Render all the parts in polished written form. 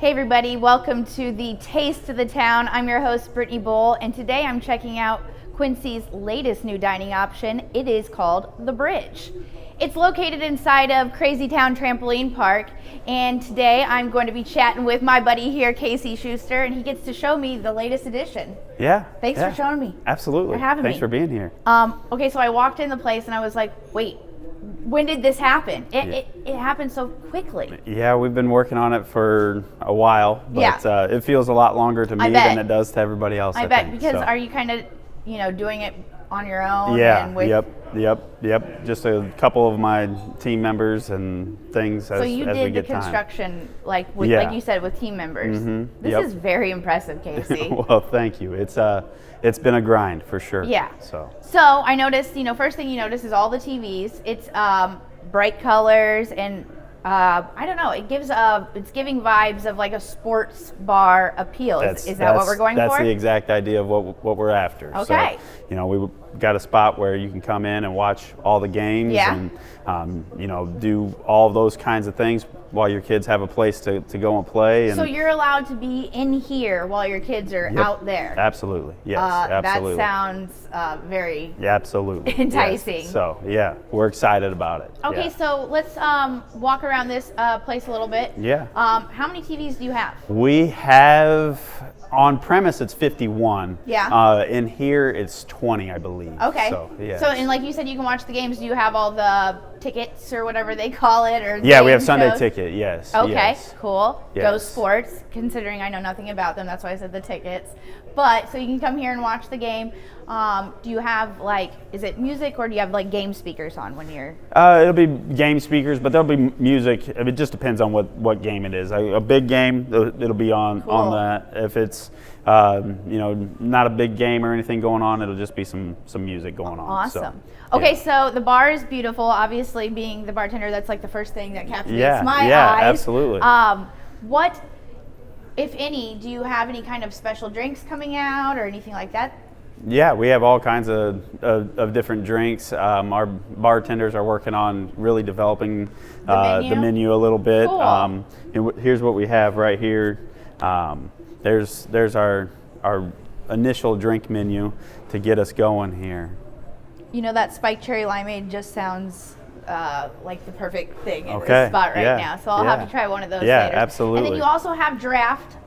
Hey everybody, welcome to the Taste of the Town. I'm your host, Brittany Boll, and today I'm checking out Quincy's latest new dining option. It is called The Bridge. It's located inside of Krazytown Trampoline Park, and today I'm going to be chatting with my buddy here, Casey Schuster, and he gets to show me the latest edition. Yeah. Thanks for showing me. Absolutely. For having Thanks me. for being here. Okay, so I walked in the place and I was like, wait, when did this happen? It happened so quickly. Yeah, we've been working on it for a while, but it feels a lot longer to me than it does to everybody else. I bet, because are you kind of, doing it on your own? Yeah, and with... yep. Just a couple of my team members and things as we get time. So you did the construction, like you said, with team members. Mm-hmm. This is very impressive, Casey. Well, thank you. It's been a grind for sure. Yeah. So I noticed, first thing you notice is all the TVs. It's bright colors and I don't know. It's giving vibes of like a sports bar appeal. Is that what we're going for? That's the exact idea of what we're after. Okay. So, we got a spot where you can come in and watch all the games and do all of those kinds of things while your kids have a place to go and play. And so you're allowed to be in here while your kids are out there. Absolutely. Yes. Absolutely. That sounds very absolutely enticing. Yes. So we're excited about it. Okay, so let's walk around this place a little bit. Yeah. How many TVs do you have? We have, on premise, it's 51. Yeah. In here, it's 20, I believe. Okay. So, yeah. So, and like you said, you can watch the games. Do you have all the tickets or whatever they call it? Or yeah, we have Sunday ticket, yes. Okay, yes. cool. Yes. Go Sports, considering I know nothing about them. That's why I said the tickets. But, so you can come here and watch the game. Do you have, is it music, or do you have, game speakers on when you're... It'll be game speakers, but there'll be music. It just depends on what game it is. A big game, it'll be on that. If it's, not a big game or anything going on, it'll just be some music going on. Awesome. Okay, so the bar is beautiful. Obviously, being the bartender, that's the first thing that captivates my eyes. Yeah, absolutely. What, if any, do you have any kind of special drinks coming out or anything like that? Yeah, we have all kinds of different drinks. Our bartenders are working on really developing the menu a little bit. Cool. Here's what we have right here. There's our initial drink menu to get us going here. That spiked cherry limeade just sounds like the perfect thing in this spot right now. So I'll have to try one of those later. Yeah, absolutely. And then you also have draft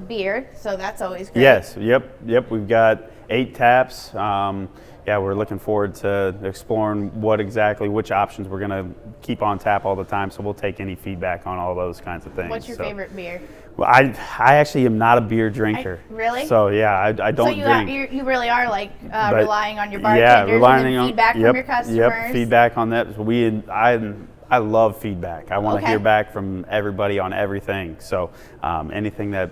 beer, so that's always great. Yes, yep. We've got 8 taps. We're looking forward to exploring which options we're going to keep on tap all the time. So we'll take any feedback on all those kinds of things. What's your favorite beer? Well, I actually am not a beer drinker. Really? So I don't drink. You really are relying on your bartenders and feedback from your customers. Yep, feedback on that. I love feedback. I want to hear back from everybody on everything. So anything that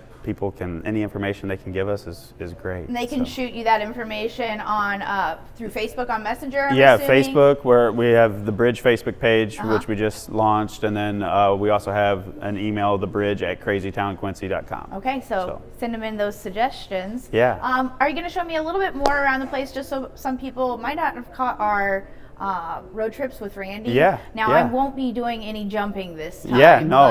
any information they can give us is great. And they can shoot you that information on through Facebook on Messenger, I'm assuming? Facebook, where we have the Bridge Facebook page, which we just launched, and then we also have an email, thebridge@krazytownquincy.com. Okay, so send them in those suggestions. Yeah. Are you going to show me a little bit more around the place, just so some people might not have caught our road trips with Randy? Yeah. Now, I won't be doing any jumping this time. Yeah, no.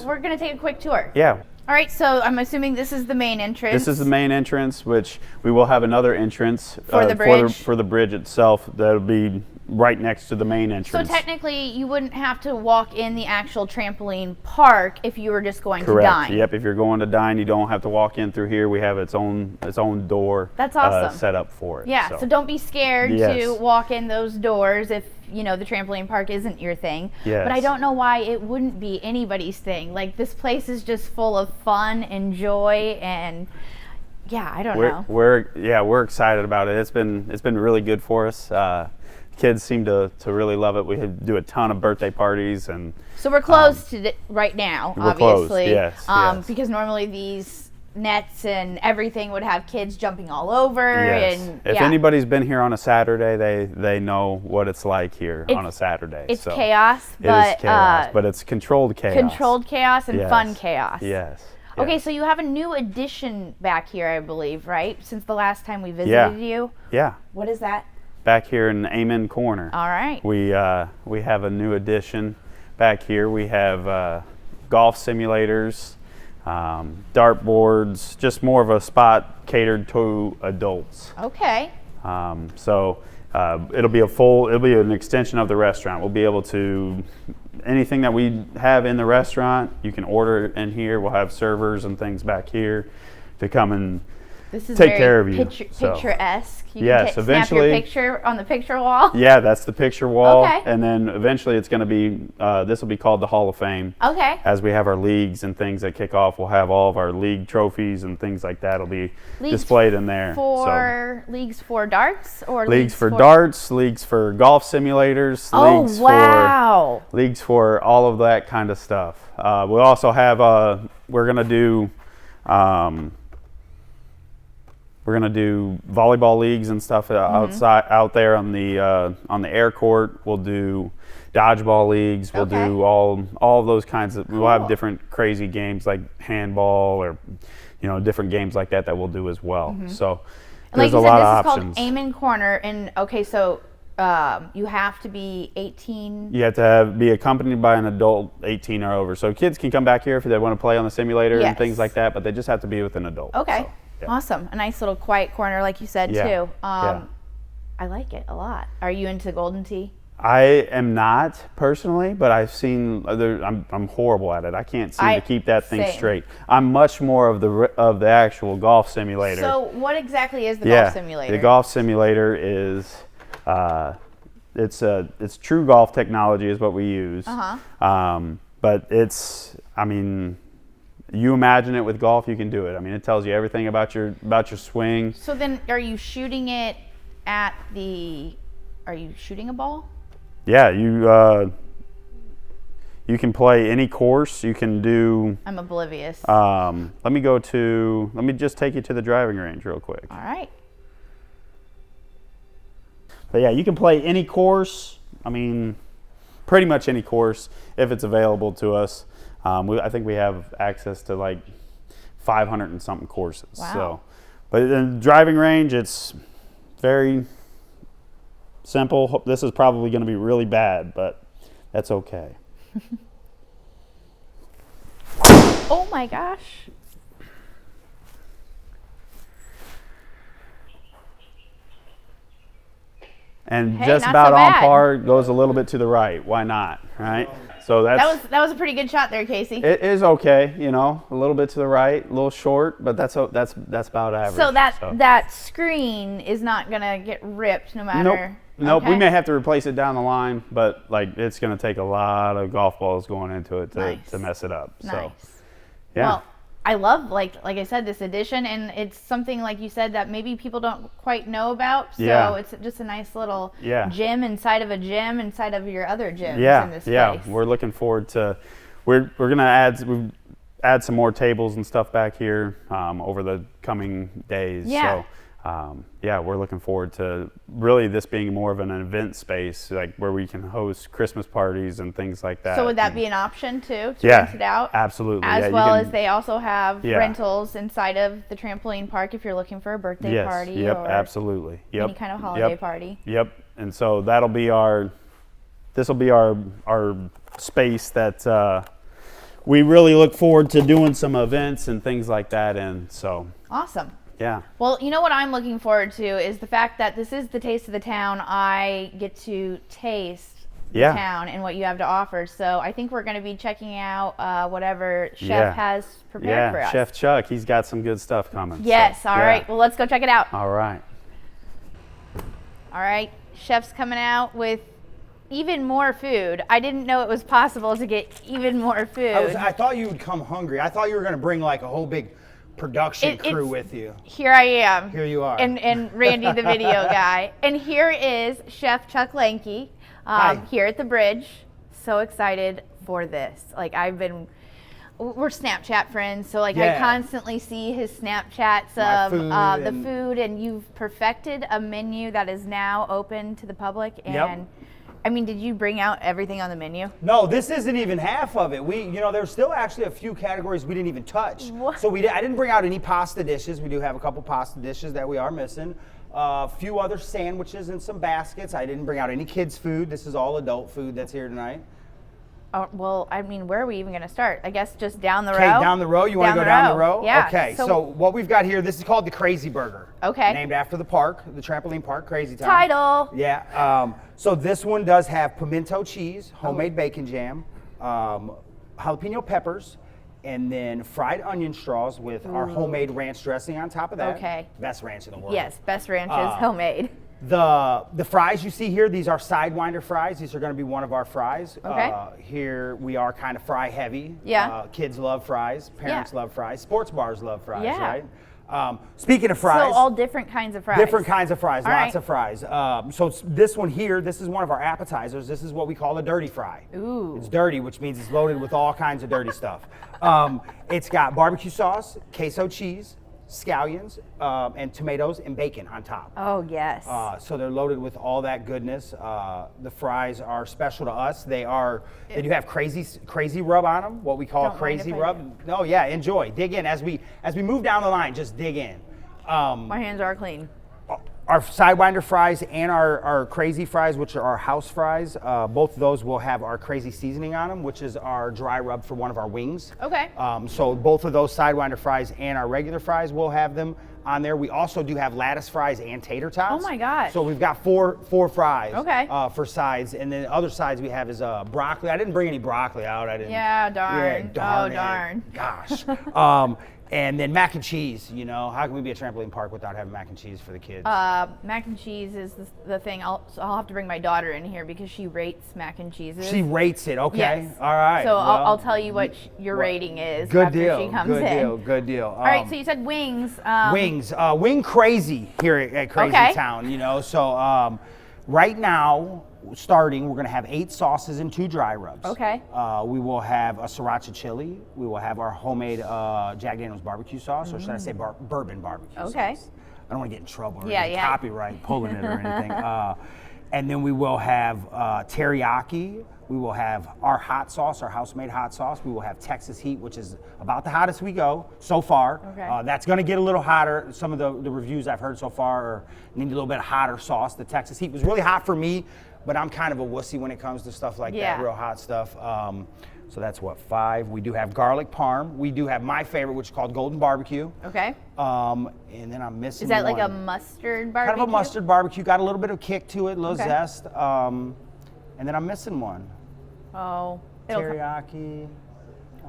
We're going to take a quick tour. Yeah. All right, so I'm assuming this is the main entrance. This is the main entrance, which we will have another entrance for the bridge. For the bridge itself. That'll be right next to the main entrance. So technically, you wouldn't have to walk in the actual trampoline park if you were just going Correct. to dine. Yep. If you're going to dine, you don't have to walk in through here. We have its own door. That's awesome. Set up for it. Yeah. So don't be scared to walk in those doors if the trampoline park isn't your thing. Yes. But I don't know why it wouldn't be anybody's thing. This place is just full of fun and joy, and I don't know. We're excited about it. It's been really good for us. Kids seem to really love it. We do a ton of birthday parties, and so we're closed right now, obviously. Yes. Because normally these nets and everything would have kids jumping all over. Yes. And if anybody's been here on a Saturday, they know what it's like here on a Saturday. It's chaos, but it is chaos, but it's controlled chaos. Controlled chaos and fun chaos. Yes. Okay, so you have a new addition back here, I believe, right? Since the last time we visited you. Yeah. What is that? Back here in the Amen Corner. All right. We have a new addition back here. We have golf simulators. dartboards, just more of a spot catered to adults. Okay. It'll be an extension of the restaurant. We'll be able to, anything that we have in the restaurant, you can order it in here. We'll have servers and things back here to come and take care of you. Picturesque. You yes, can eventually. Snap your picture on the picture wall. Yeah, that's the picture wall. Okay. And then eventually it's going to be, this will be called the Hall of Fame. Okay. As we have our leagues and things that kick off, we'll have all of our league trophies and things like that will be displayed in there. Leagues for darts or leagues for darts, leagues for golf simulators, leagues for all of that kind of stuff. We also have, we're going to do volleyball leagues and stuff out there on the air court. We'll do dodgeball leagues. We'll do all of those kinds of. We'll have different crazy games like handball or different games like that we'll do as well. So there's a lot of options. This is called Amen Corner, and so you have to be 18. You have to be accompanied by an adult 18 or over. So kids can come back here if they want to play on the simulator and things like that, but they just have to be with an adult. Okay. So. Yeah. Awesome. A nice little quiet corner, like you said, too. I like it a lot. Are you into golden tee? I am not personally, but I've seen I'm horrible at it. I can't seem to keep that thing straight. I'm much more of the actual golf simulator. So what exactly is the golf simulator? The golf simulator is it's true golf technology is what we use. But you imagine it with golf, you can do it. I mean, it tells you everything about your swing. So then, are you shooting it at are you shooting a ball? Yeah, you can play any course. You can do. I'm oblivious. Let me just take you to the driving range real quick. All right. But yeah, you can play any course. I mean, pretty much any course if it's available to us. I think we have access to like 500 and something courses. Wow. So, but in the driving range, it's very simple. This is probably going to be really bad, but that's okay. Oh my gosh. And just about on par, goes a little bit to the right. Why not, right? So that was a pretty good shot there, Casey. It is okay, a little bit to the right, a little short, but that's about average. So that screen is not gonna get ripped no matter. Nope. Okay. We may have to replace it down the line, but it's gonna take a lot of golf balls going into it to mess it up. Nice. So, yeah. Well, I love like I said, this edition, and it's something like you said that maybe people don't quite know about. So it's just a nice little gym inside of a gym inside of your other gyms in this place. Yeah, we're looking forward to. We're gonna add some more tables and stuff back here over the coming days. Yeah. So we're looking forward to really this being more of an event space, like where we can host Christmas parties and things like that. So would that be an option too, to rent it out? Absolutely. As well as they also have rentals inside of the trampoline park if you're looking for a birthday party or absolutely. any kind of holiday party. Yep. And so this will be our space that we really look forward to doing some events and things like that in. So awesome. Yeah. Well, you know what I'm looking forward to is the fact that this is the taste of the town. I get to taste the town and what you have to offer. So I think we're going to be checking out whatever Chef has prepared for us. Chef Chuck, he's got some good stuff coming. Yes. All right. Well, let's go check it out. All right. All right. Chef's coming out with even more food. I didn't know it was possible to get even more food. I thought you would come hungry. I thought you were going to bring like a whole big production crew with you. Here I am. Here you are. And Randy, the video guy. And here is Chef Chuck Lanke here at the bridge. So excited for this. Like we're Snapchat friends, so I constantly see his Snapchats of the food, and you've perfected a menu that is now open to the public. And I mean, did you bring out everything on the menu? No, this isn't even half of it. There's still actually a few categories we didn't even touch. What? So I didn't bring out any pasta dishes. We do have a couple pasta dishes that we are missing. A few other sandwiches in some baskets. I didn't bring out any kids' food. This is all adult food that's here tonight. Oh, well, I mean, where are we even going to start? I guess just down the row. Okay, down the row. You want to go down the row? Yeah. Okay, so what we've got here, this is called the Crazy Burger. Okay. Named after the park, the trampoline park, Krazytown. Title. Yeah. So this one does have pimento cheese, homemade bacon jam, jalapeno peppers, and then fried onion straws with our homemade ranch dressing on top of that. Okay. Best ranch in the world. Yes, best ranches, homemade. The fries you see here, these are Sidewinder fries. These are going to be one of our fries. Okay. Here we are kind of fry heavy. Yeah. Kids love fries. Parents love fries. Sports bars love fries, Yeah. right? Speaking of fries. So all different kinds of fries. Different kinds of fries, All lots right. of fries. So this one here, this is one of our appetizers. This is what we call a dirty fry. Ooh. It's dirty, which means it's loaded with all kinds of dirty stuff. It's got barbecue sauce, queso cheese, scallions, and tomatoes and bacon on top. Oh, yes. So they're loaded with all that goodness. The fries are special to us. They do have crazy rub on them, what we call Don't crazy mind if I rub. No, yeah, enjoy. Dig in as we move down the line. Just dig in. My hands are clean. Our Sidewinder fries and our crazy fries, which are our house fries, both of those will have our crazy seasoning on them, which is our dry rub for one of our wings. Okay. So both of those Sidewinder fries and our regular fries will have them on there. We also do have lettuce fries and tater tots. Oh my gosh. So we've got four fries Okay. For sides, and then other sides we have is broccoli. I didn't bring any broccoli out. I didn't. Yeah, darn. darn Oh, it. darn. Gosh. And then mac and cheese. You know, how can we be a trampoline park without having mac and cheese for the kids? Mac and cheese is the thing. I'll have to bring my daughter in here because she rates mac and cheeses. She rates it. Okay. Yes. All right. So well, I'll tell you what your rating is Good after deal. she comes Good in. deal. Good deal. All right, so you said wings. Wings. Wing crazy here at Krazytown. You know, so right now, starting, we're going to have 8 sauces and 2 dry rubs. Okay. We will have a sriracha chili. We will have our homemade Jack Daniel's barbecue sauce, or should I say bourbon barbecue sauce. Okay. I don't want to get in trouble or Yeah, get yeah. copyright pulling it or anything. And then we will have teriyaki. We will have our hot sauce, our house-made hot sauce. We will have Texas Heat, which is about the hottest we go so far. Okay. That's going to get a little hotter. Some of the reviews I've heard so far are need a little bit hotter sauce. The Texas Heat was really hot for me, but I'm kind of a wussy when it comes to stuff like Yeah. that, real hot stuff. So that's what, 5. We do have garlic parm. We do have my favorite, which is called golden barbecue. Okay. And then I'm missing Is that like a one. mustard barbecue? Kind of a mustard barbecue. Got a little bit of kick to it, a little Okay. zest. And then I'm missing one. Oh. Teriyaki.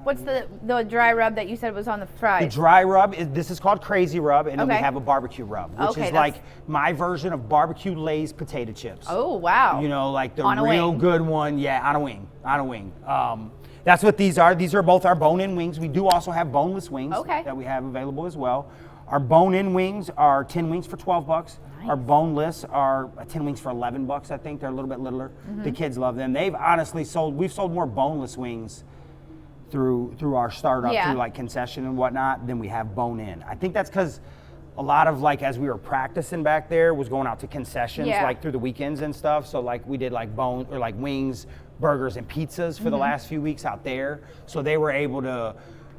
What's the dry rub that you said was on the The fries? dry rub, this is called Crazy Rub, and then we Okay. have a barbecue rub, which Okay, is that's- like my version of barbecue Lay's potato chips. Oh, wow. You know, like the On a real wing. good one. Yeah, on a wing. That's what these are. These are both our bone-in wings. We do also have boneless wings Okay. that we have available as well. Our bone-in wings are 10 wings for $12. Nice. Our boneless are 10 wings for $11, I think. They're a little bit littler. The kids love them. They've honestly we've sold more boneless wings through our startup, Yeah. through like concession and whatnot, than we have bone-in. I think that's because a lot of like as we were practicing back there was going out to concessions Yeah. like through the weekends and stuff. So like we did like wings, burgers, and pizzas for the last few weeks out there. So they were able to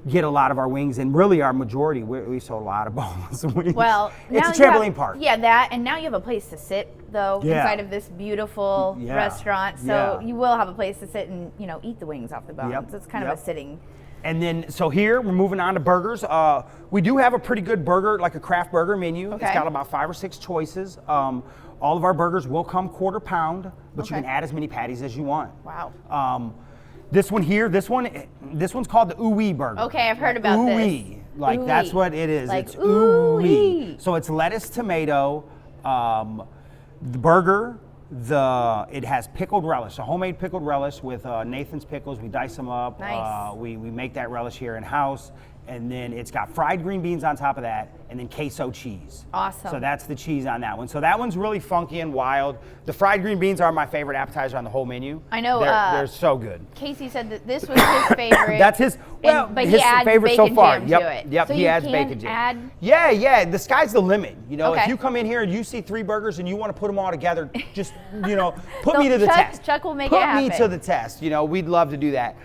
get a lot of our wings, and really our majority, we sold a lot of boneless wings. Well, it's now a you have- trampoline park. Yeah, that, and now you have a place to sit though Yeah. inside of this beautiful Yeah. restaurant. So Yeah. you will have a place to sit and eat the wings off the bones. Yep. It's kind of Yep. a sitting. And then, so here, we're moving on to burgers. We do have a pretty good burger, like a craft burger menu. Okay. It's got about 5 or 6 choices. All of our burgers will come quarter pound, but you Okay. can add as many patties as you want. Wow. This one here, this one's called the ooh-wee burger. Okay, I've heard about this. Ooh-wee. Like that's Ooh-wee. what it is. Like, It's ooh-wee. ooh-wee. So it's lettuce, tomato, the burger, it has pickled relish, a homemade pickled relish with Nathan's pickles. We dice them up. Nice. We make that relish here in house. And then it's got fried green beans on top of that, and then queso cheese. Awesome. So that's the cheese on that one. So that one's really funky and wild. The fried green beans are my favorite appetizer on the whole menu. I know, They're so good. Casey said that this was his favorite. That's his, well, but his he adds favorite bacon so far. jam Yep, to it. yep. So He you adds can bacon jam. add- Yeah. The sky's the limit. You know, Okay. if you come in here and you see 3 burgers and you want to put them all together, just put me So to the Chuck- test. Chuck will make put it me happen. to the test. We'd love to do that.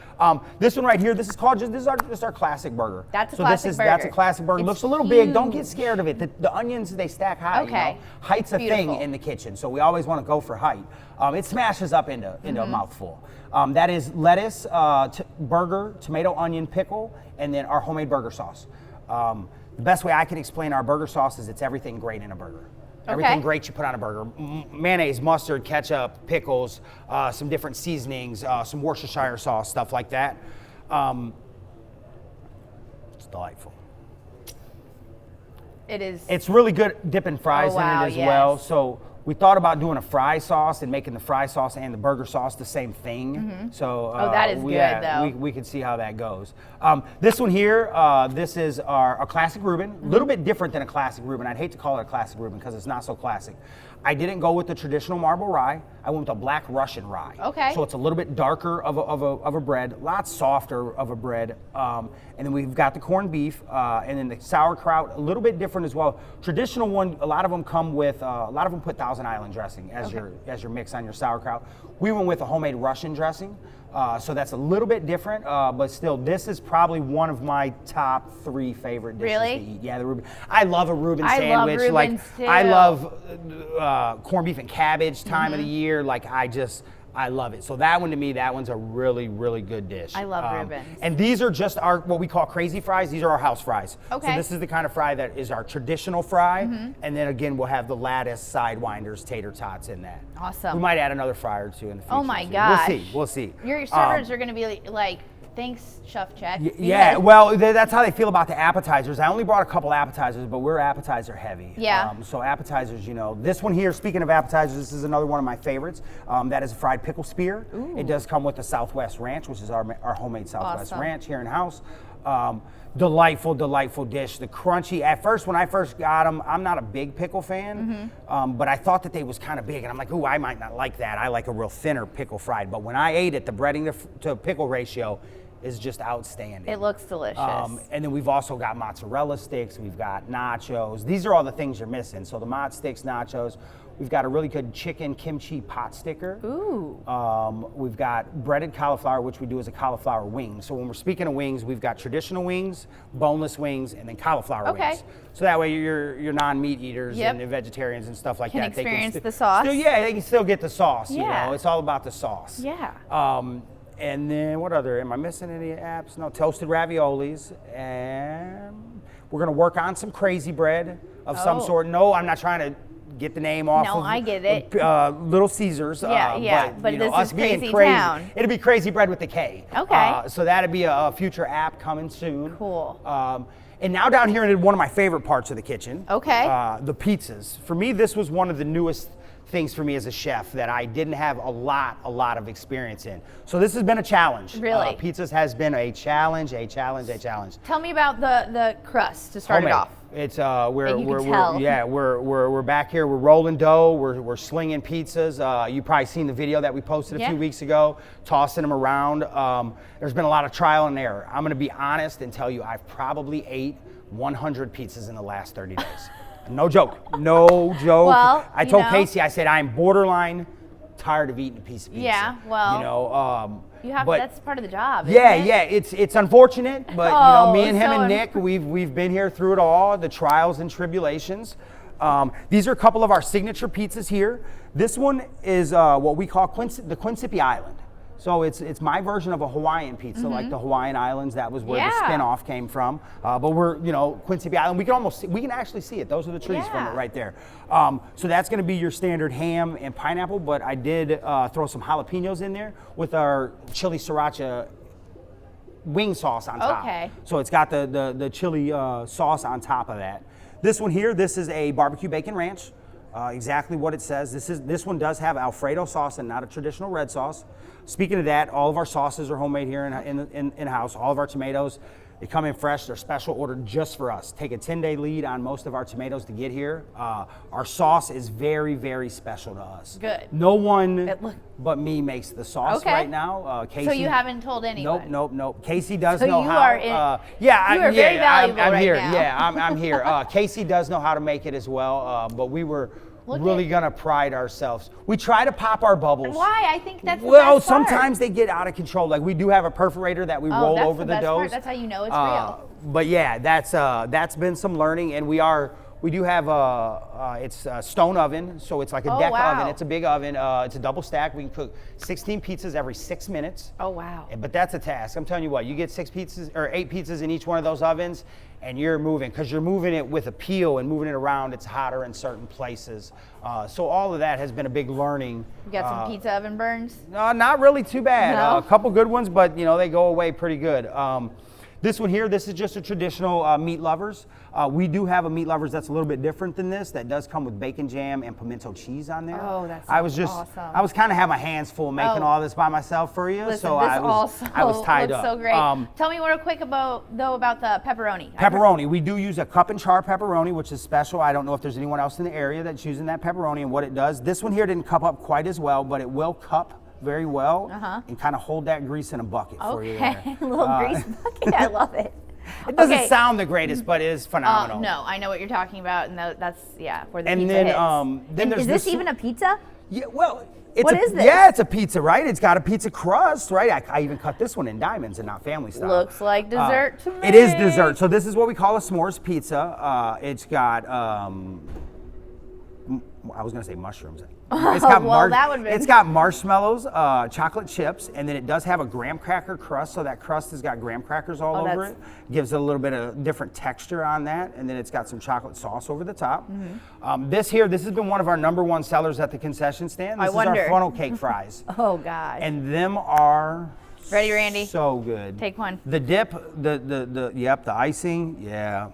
This one right here, this is our classic burger. That's a so classic That's a burger. classic burger. It's Looks a little big. Don't don't get scared of it. The onions, they stack high. Okay. You know? Height's a thing Beautiful. in the kitchen, so we always want to go for height. It smashes up into a mouthful. That is lettuce, burger, tomato, onion, pickle, and then our homemade burger sauce. The best way I can explain our burger sauce is it's everything great in a burger. Everything great you put on a burger. Mayonnaise, mustard, ketchup, pickles, some different seasonings, some Worcestershire sauce, stuff like that. It's delightful. It is. It's really good dipping fries in it as well. So we thought about doing a fry sauce and making the fry sauce and the burger sauce the same thing. So that is good, though. We can see how that goes. This one here, this is our classic Reuben. A little bit different than a classic Reuben. I'd hate to call it a classic Reuben because it's not so classic. I didn't go with the traditional marble rye. I went with a black Russian rye. Okay. So it's a little bit darker of a bread, lots softer of a bread. And then we've got the corned beef, and then the sauerkraut, a little bit different as well. Traditional one, a lot of them come with, a lot of them put Thousand Island dressing as your mix on your sauerkraut. We went with a homemade Russian dressing. So that's a little bit different, but still, this is probably one of my top 3 favorite dishes to eat. Yeah, the Reuben. I love a Reuben sandwich. Love Reubens too. I love corned beef and cabbage time of the year. I love it. So that one to me, that one's a really, really good dish. I love Reubens. And these are just what we call crazy fries. These are our house fries. Okay. So this is the kind of fry that is our traditional fry. And then again, we'll have the lattice, sidewinders, tater tots in that. Awesome. We might add another fry or 2 in the future. Oh my too. gosh. We'll see. Your servers are going to be like, thanks, Chef Check. Yeah, well, that's how they feel about the appetizers. I only brought a couple appetizers, but we're appetizer heavy. Yeah. So appetizers, this one here, speaking of appetizers, this is another one of my favorites. That is a fried pickle spear. Ooh. It does come with a Southwest Ranch, which is our homemade Southwest Awesome. Ranch here in house. Delightful, delightful dish. The crunchy, at first when I first got them, I'm not a big pickle fan, but I thought that they was kind of big, and I'm like, ooh, I might not like that. I like a real thinner pickle fried. But when I ate it, the breading to pickle ratio is just outstanding. It looks delicious. And then we've also got mozzarella sticks, we've got nachos. These are all the things you're missing. So the mod sticks, nachos. We've got a really good chicken kimchi pot sticker. Ooh. We've got breaded cauliflower, which we do as a cauliflower wing. So when we're speaking of wings, we've got traditional wings, boneless wings, and then cauliflower wings. So that way your non-meat eaters and the vegetarians and stuff like Can that. experience the sauce. They can still get the sauce, Yeah. you know. It's all about the sauce. Yeah. And then what other, am I missing any apps? No, toasted raviolis. And we're gonna work on some crazy bread of some sort. No, I'm not trying to get the name off of I get it. Little Caesars. But this us is being Krazytown. It'll be Crazy Bread with the K. Okay. So that'll be a future app coming soon. Cool. And now down here in one of my favorite parts of the kitchen. Okay. The pizzas. For me, this was one of the newest things for me as a chef that I didn't have a lot of experience in. So this has been a challenge. Really? Pizzas has been a challenge. Tell me about the crust to start it off. It's we're we're back here. We're rolling dough. We're slinging pizzas. You probably seen the video that we posted a few weeks ago, tossing them around. There's been a lot of trial and error. I'm going to be honest and tell you, I've probably ate 100 pizzas in the last 30 days. No joke. Well, I told Casey, I said, I'm borderline tired of eating a piece of pizza. Yeah, well, you have that's part of the job. It's unfortunate, but me and him and Nick, we've been here through it all, the trials and tribulations. These are a couple of our signature pizzas here. This one is what we call the Quincy Island. So it's my version of a Hawaiian pizza, like the Hawaiian Islands. That was where the spin-off came from. But we're, Quincy Island. We can actually see it. Those are the trees from it right there. So that's going to be your standard ham and pineapple. But I did throw some jalapenos in there with our chili sriracha wing sauce on top. Okay. So it's got the chili sauce on top of that. This one here, this is a barbecue bacon ranch. Exactly what it says. This one does have Alfredo sauce and not a traditional red sauce. Speaking of that, all of our sauces are homemade here in house. All of our tomatoes, they come in fresh. They're special ordered just for us. Take a 10-day lead on most of our tomatoes to get here. Our sauce is very, very special to us. Good. No one but me makes the sauce right now. Casey. So you haven't told anyone? Nope. Casey does so know you how. Are you are very valuable I'm right here. now. Yeah, I'm here. Casey does know how to make it as well. But we were really gonna pride ourselves. We try to pop our bubbles. Why? I think that's the Well, best part. sometimes they get out of control. Like we do have a perforator that we roll that's over the best doughs. part. That's how you know it's real. But yeah, that's been some learning, and we do have it's a stone oven, so it's like a deck wow. oven. It's a big oven. It's a double stack. We can cook 16 pizzas every 6 minutes. Oh wow. But that's a task. I'm telling you what, you get 8 pizzas in each one of those ovens, and you're moving, because you're moving it with a peel and moving it around. It's hotter in certain places. So all of that has been a big learning. You got some pizza oven burns? No, not really too bad. No? A couple good ones, but they go away pretty good. This one here, this is just a traditional meat lovers. We do have a meat lovers that's a little bit different than this. That does come with bacon jam and pimento cheese on there. Oh, that's awesome. I was kind of having my hands full making all this by myself for you. Listen, so this I was tied looks up. so great. Tell me real quick about the pepperoni. Pepperoni. We do use a cup and char pepperoni, which is special. I don't know if there's anyone else in the area that's using that pepperoni and what it does. This one here didn't cup up quite as well, but it will cup very well and kind of hold that grease in a bucket for you there. Okay, a little grease bucket. I love it. It doesn't sound the greatest, but it is phenomenal. No, I know what you're talking about, and that's where the And pizza then, hits. then there's Is this even a pizza? Yeah, well, What is this? Yeah, it's a pizza, right? It's got a pizza crust, right? I even cut this one in diamonds and not family style. Looks like dessert to me. It is dessert. So this is what we call a s'mores pizza. It's got I was gonna say mushrooms. It's got that would've been- It's got marshmallows, chocolate chips, and then it does have a graham cracker crust. So that crust has got graham crackers all over it. Gives it a little bit of different texture on that, and then it's got some chocolate sauce over the top. This has been one of our #1 sellers at the concession stand. This is our funnel cake fries. Oh gosh. And them are Ready, Randy? so good. Take one. The dip, the icing, yeah.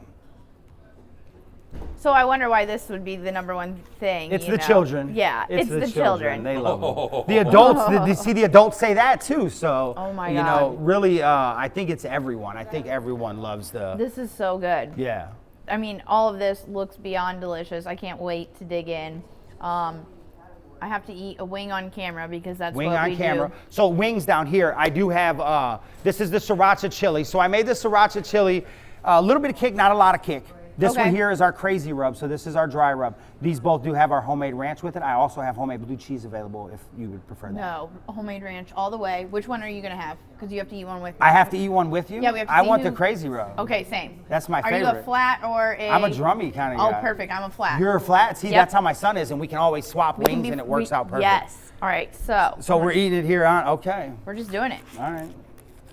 So I wonder why this would be the #1 thing. It's you the know? children. Yeah, it's the children. They love them. The adults, you see the adults say that too. So, Oh my God. really, I think it's everyone. I think everyone loves This is so good. yeah. I mean, all of this looks beyond delicious. I can't wait to dig in. I have to eat a wing on camera because that's Wing what on we camera. do. So wings down here, I do have, this is the sriracha chili. So I made the sriracha chili, a little bit of kick, not a lot of kick. This one here is our crazy rub, so this is our dry rub. These both do have our homemade ranch with it. I also have homemade blue cheese available if you would prefer that. No, homemade ranch all the way. Which one are you going to have? Because you have to eat one with me. I have to eat one with you? Yeah, we have to I see want who- the crazy rub. Okay, same. That's my Are you a favorite. flat or a... I'm a drummy kind of guy. Oh, perfect. I'm a flat. You're a flat? See, Yep. that's how my son is, and we can always swap We can wings be- and it works out perfect. Yes. All right, So we're eating it here on, okay. we're just doing it. All right.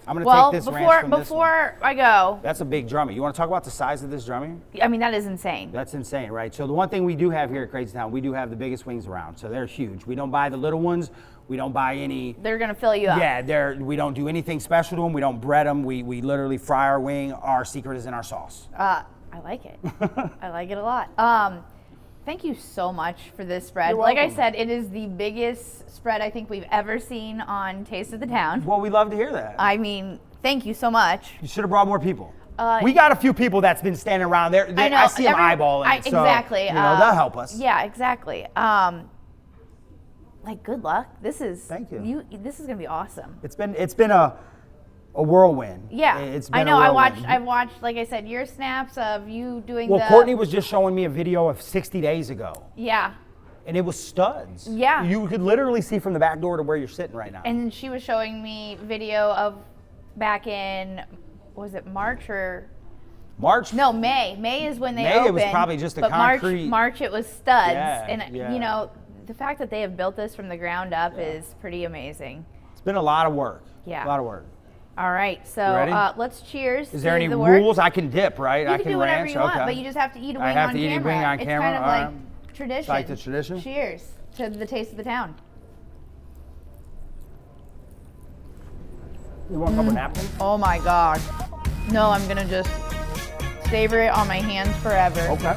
I'm gonna Well, take this ranch from this one. before I go, That's a big drummy. You wanna talk about the size of this drummy? I mean, that is insane. That's insane, right? So the one thing we do have here at Krazytown, we do have the biggest wings around. So they're huge. We don't buy the little ones. We don't buy any. They're going to fill you up. Yeah, we don't do anything special to them. We don't bread them. We literally fry our wing. Our secret is in our sauce. I like it. I like it a lot. Thank you so much for this spread. You're Like I welcome. said, it is the biggest spread I think we've ever seen on Taste of the Town. Well, we love to hear that. I mean, thank you so much. You should have brought more people. We got a few people that's been standing around there. I know. I see them eyeballing. So, exactly. they'll help us. Yeah, exactly. Like, good luck. This is. Thank you. This is gonna be awesome. It's been a whirlwind. Yeah, It's been I know. a whirlwind. I've watched, like I said, your snaps of you doing Well, the. Courtney was just showing me a video of 60 days ago, Yeah, and it was studs. Yeah. You could literally see from the back door to where you're sitting right now. and she was showing me video of back in, was it March or? March? No, May. May is when they May, opened. it was probably just a but concrete- March it was studs, Yeah, and yeah. you know the fact that they have built this from the ground up is pretty amazing. It's been a lot of work. Yeah. A lot of work. All right, so You ready? Let's cheers. Is there to any the work. rules? I can dip, right? You I can do whatever ranch. you want, Okay. but you just have to eat a I wing have on to eat a camera. wing on it's camera, kind of all like right. tradition. Like the tradition? Cheers to the Taste of the Town. You want a couple napkins? Oh my God. No, I'm gonna just savor it on my hands forever. Okay.